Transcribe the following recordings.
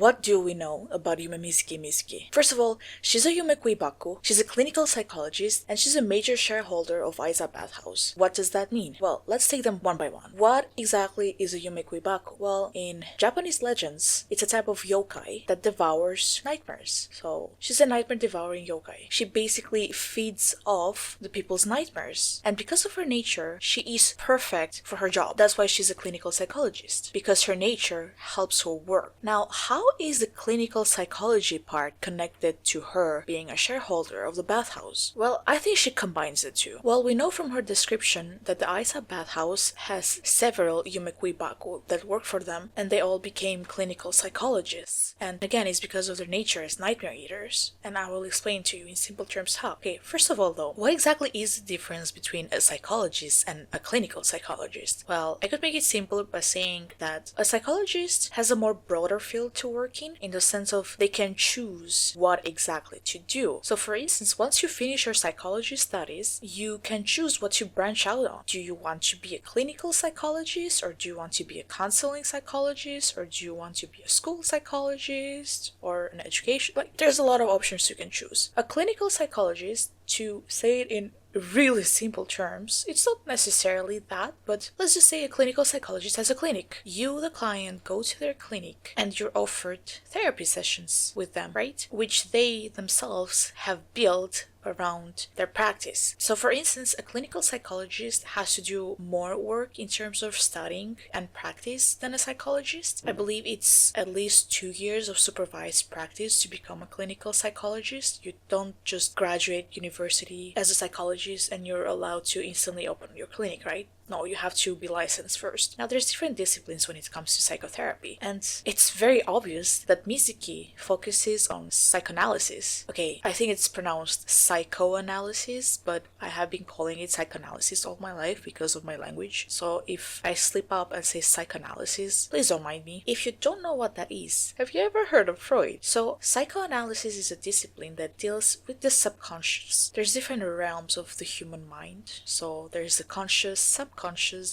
what do we know about Yumemizuki? First of all, she's a Yumekuibaku, she's a clinical psychologist, and she's a major shareholder of Aiza Bathhouse. What does that mean? Well, let's take them one by one. What exactly is a Yumekuibaku? Well, in Japanese legends, it's a type of yokai that devours nightmares. So, she's a nightmare-devouring yokai. She basically feeds off the people's nightmares. And because of her nature, she is perfect for her job. That's why she's a clinical psychologist, because her nature helps her work. Now, how is the clinical psychology part connected to her being a shareholder of the bathhouse? Well, I think she combines the two. Well, we know from her description that the Aiza bathhouse has several Yumekuibaku that work for them, and they all became clinical psychologists. And again, it's because of their nature as nightmare eaters. And I will explain to you in simple terms how. Okay, first of all though, what exactly is the difference between a psychologist and a clinical psychologist? Well, I could make it simple by saying that a psychologist has a more broader field to work in the sense of they can choose what exactly to do. So for instance, once you finish your psychology studies, you can choose what to branch out on. Do you want to be a clinical psychologist, or do you want to be a counseling psychologist, or do you want to be a school psychologist or an education? Like, there's a lot of options you can choose. A clinical psychologist, to say it in really simple terms, it's not necessarily that, but let's just say a clinical psychologist has a clinic. You, the client, go to their clinic and you're offered therapy sessions with them, right? Which they themselves have built around their practice. So for instance, a clinical psychologist has to do more work in terms of studying and practice than a psychologist. I believe it's at least 2 years of supervised practice to become a clinical psychologist. You don't just graduate university as a psychologist and you're allowed to instantly open your clinic, right? No, you have to be licensed first. Now, there's different disciplines when it comes to psychotherapy, and it's very obvious that Mizuki focuses on psychoanalysis. Okay, I think it's pronounced psychoanalysis, but I have been calling it psychoanalysis all my life because of my language. So if I slip up and say psychoanalysis, please don't mind me. If you don't know what that is, have you ever heard of Freud? So psychoanalysis is a discipline that deals with the subconscious. There's different realms of the human mind. So there's the conscious, subconscious,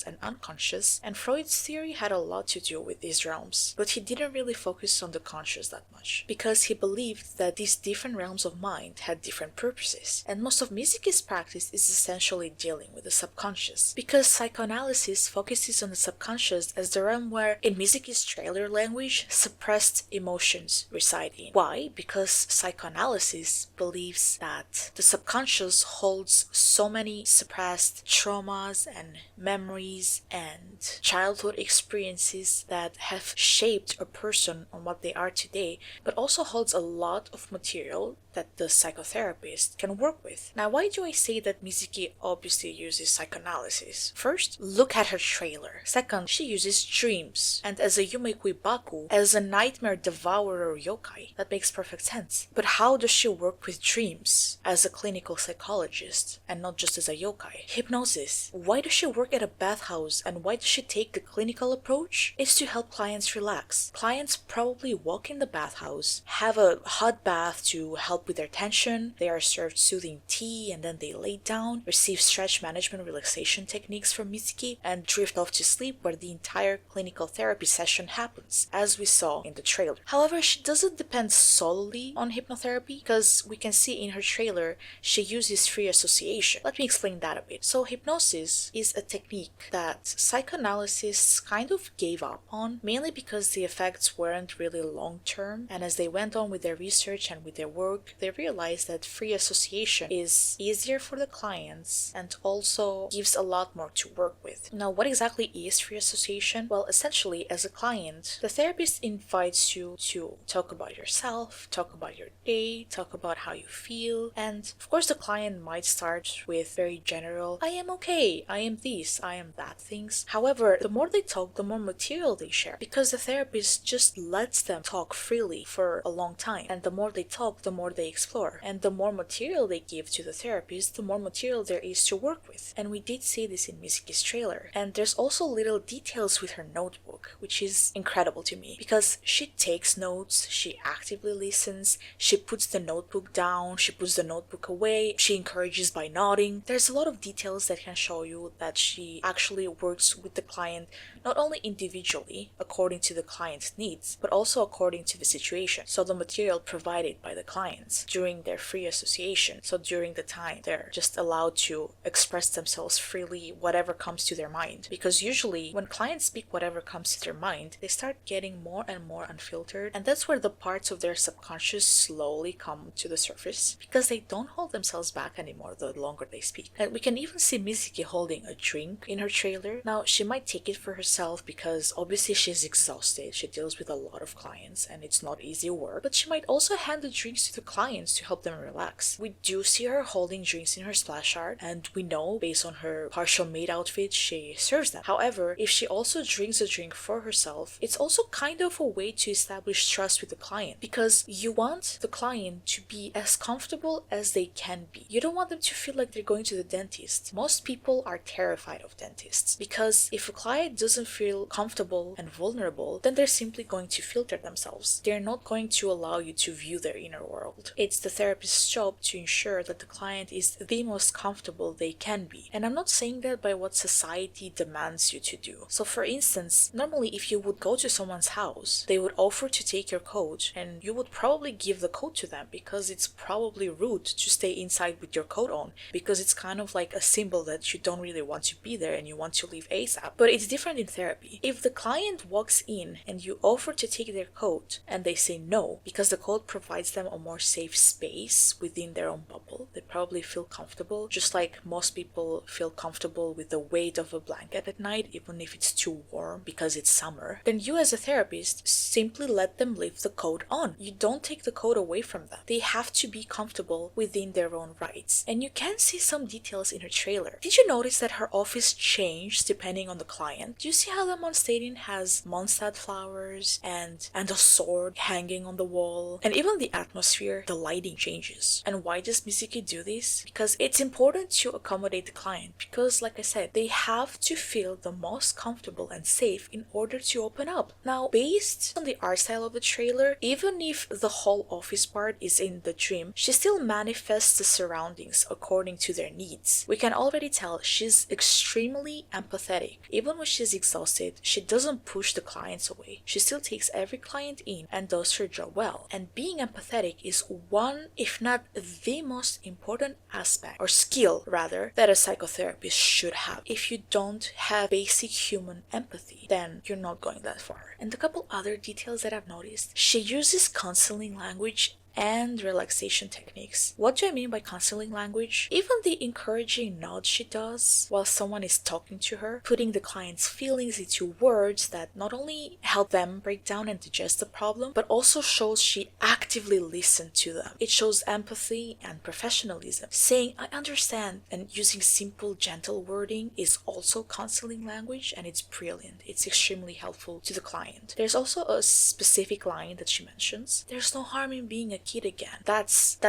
and unconscious, and Freud's theory had a lot to do with these realms, but he didn't really focus on the conscious that much, because he believed that these different realms of mind had different purposes, and most of Mizuki's practice is essentially dealing with the subconscious, because psychoanalysis focuses on the subconscious as the realm where, in Mizuki's trailer language, suppressed emotions reside in. Why? Because psychoanalysis believes that the subconscious holds so many suppressed traumas and memories and childhood experiences that have shaped a person on what they are today, but also holds a lot of material that the psychotherapist can work with. Now, why do I say that Mizuki obviously uses psychoanalysis? First, look at her trailer. Second, she uses dreams. And as a Yumekuibaku, as a nightmare devourer yokai, that makes perfect sense. But how does she work with dreams as a clinical psychologist and not just as a yokai? Hypnosis. Why does she work at a bathhouse and why does she take the clinical approach? It's to help clients relax. Clients probably walk in the bathhouse, have a hot bath to help with their tension, they are served soothing tea, and then they lay down, receive stretch management relaxation techniques from Mizuki, and drift off to sleep, where the entire clinical therapy session happens, as we saw in the trailer. However, she doesn't depend solely on hypnotherapy, because we can see in her trailer she uses free association. Let me explain that a bit. So hypnosis is a technique that psychoanalysts kind of gave up on, mainly because the effects weren't really long-term, and as they went on with their research and with their work, they realized that free association is easier for the clients and also gives a lot more to work with. Now, what exactly is free association? Well, essentially, as a client, the therapist invites you to talk about yourself, talk about your day, talk about how you feel, and of course the client might start with very general, I am okay, I am this, I am that things. However, the more they talk, the more material they share, because the therapist just lets them talk freely for a long time, and the more they talk, the more they explore, and the more material they give to the therapist, the more material there is to work with. And we did see this in Mizuki's trailer. And there's also little details with her notebook, which is incredible to me, because she takes notes, she actively listens, she puts the notebook down, she puts the notebook away, she encourages by nodding. There's a lot of details that can show you that she actually works with the client not only individually according to the client's needs, but also according to the situation. So the material provided by the clients during their free association, so during the time they're just allowed to express themselves freely, whatever comes to their mind. Because usually when clients speak whatever comes to their mind, they start getting more and more unfiltered, and that's where the parts of their subconscious slowly come to the surface, because they don't hold themselves back anymore the longer they speak. And we can even see Mizuki holding a drink in her trailer. Now, she might take it for herself because obviously she's exhausted, she deals with a lot of clients and it's not easy work, but she might also hand the drinks to the clients to help them relax. We do see her holding drinks in her splash art, and we know based on her partial maid outfit she serves them. However, if she also drinks a drink for herself, it's also kind of a way to establish trust with the client, because you want the client to be as comfortable as they can be. You don't want them to feel like they're going to the dentist. Most people are terrified of dentists, because if a client doesn't feel comfortable and vulnerable, then they're simply going to filter themselves. They're not going to allow you to view their inner world. It's the therapist's job to ensure that the client is the most comfortable they can be. And I'm not saying that by what society demands you to do. So for instance, normally if you would go to someone's house, they would offer to take your coat, and you would probably give the coat to them because it's probably rude to stay inside with your coat on, because it's kind of like a symbol that you don't really want to be there and you want to leave ASAP. But it's different in therapy. If the client walks in and you offer to take their coat and they say no, because the coat provides them a more safe space within their own bubble, they probably feel comfortable, just like most people feel comfortable with the weight of a blanket at night, even if it's too warm because it's summer. Then you as a therapist simply let them leave the coat on. You don't take the coat away from them. They have to be comfortable within their own rights. And you can see some details in her trailer. Did you notice that her office changed depending on the client? Do you see how the Mondstaden has Mondstadt flowers and a sword hanging on the wall? And even the atmosphere, the lighting changes. And why does Mizuki do this? Because it's important to accommodate the client, because like I said, they have to feel the most comfortable and safe in order to open up. Now, based on the art style of the trailer, even if the whole office part is in the dream, she still manifests the surroundings according to their needs. We can already tell she's extremely empathetic. Even when she's exhausted, she doesn't push the clients away. She still takes every client in and does her job well. And being empathetic is one, if not the most important aspect, or skill rather, that a psychotherapist should have. If you don't have basic human empathy, then you're not going that far. And a couple other details that I've noticed: she uses counseling language and relaxation techniques. What do I mean by counseling language? Even the encouraging nod she does while someone is talking to her, putting the client's feelings into words that not only help them break down and digest the problem, but also shows she actively listened to them. It shows empathy and professionalism. Saying, "I understand," and using simple, gentle wording is also counseling language, and it's brilliant. It's extremely helpful to the client. There's also a specific line that she mentions: "There's no harm in being a kid again." That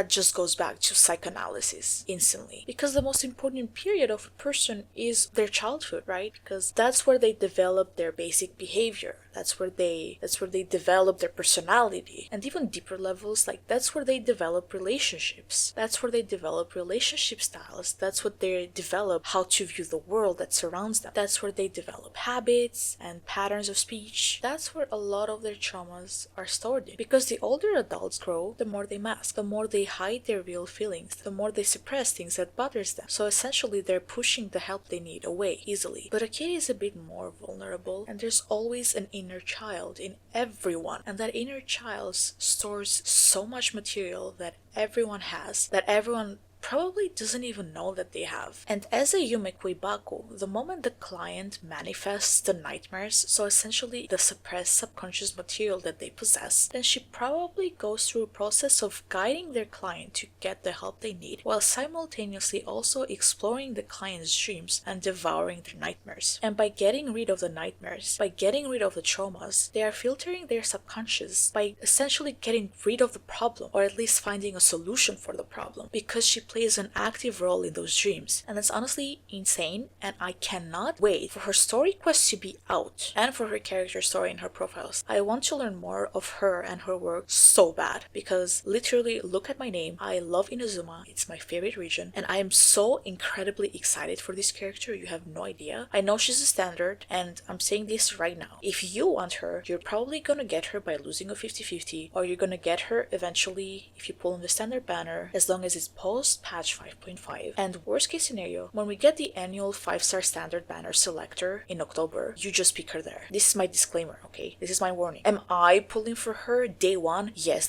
just goes back to psychoanalysis instantly, because the most important period of a person is their childhood, right? Because that's where they develop their basic behavior. That's where they develop their personality. And even deeper levels, like that's where they develop relationships. That's where they develop relationship styles. That's what they develop how to view the world that surrounds them. That's where they develop habits and patterns of speech. That's where a lot of their traumas are stored in. Because the older adults grow, the more they mask, the more they hide their real feelings, the more they suppress things that bothers them. So essentially they're pushing the help they need away easily. But a kid is a bit more vulnerable, and there's always an inner child in everyone, and that inner child stores so much material that everyone has, that everyone probably doesn't even know that they have. And as a Yumemizuki, the moment the client manifests the nightmares, so essentially the suppressed subconscious material that they possess, then she probably goes through a process of guiding their client to get the help they need, while simultaneously also exploring the client's dreams and devouring their nightmares. And by getting rid of the nightmares, by getting rid of the traumas, they are filtering their subconscious by essentially getting rid of the problem, or at least finding a solution for the problem, because she plays an active role in those dreams. And that's honestly insane, and I cannot wait for her story quest to be out and for her character story in her profiles. I want to learn more of her and her work so bad, because literally, look at my name. I love Inazuma, it's my favorite region, and I am so incredibly excited for this character, you have no idea. I know she's a standard, and I'm saying this right now. If you want her, you're probably gonna get her by losing a 50-50, or you're gonna get her eventually if you pull in the standard banner, as long as it's post patch 5.5. And worst case scenario, when we get the annual 5-star standard banner selector in October, you just pick her there. This is my disclaimer, okay? This is my warning. Am I pulling for her day one? Yes,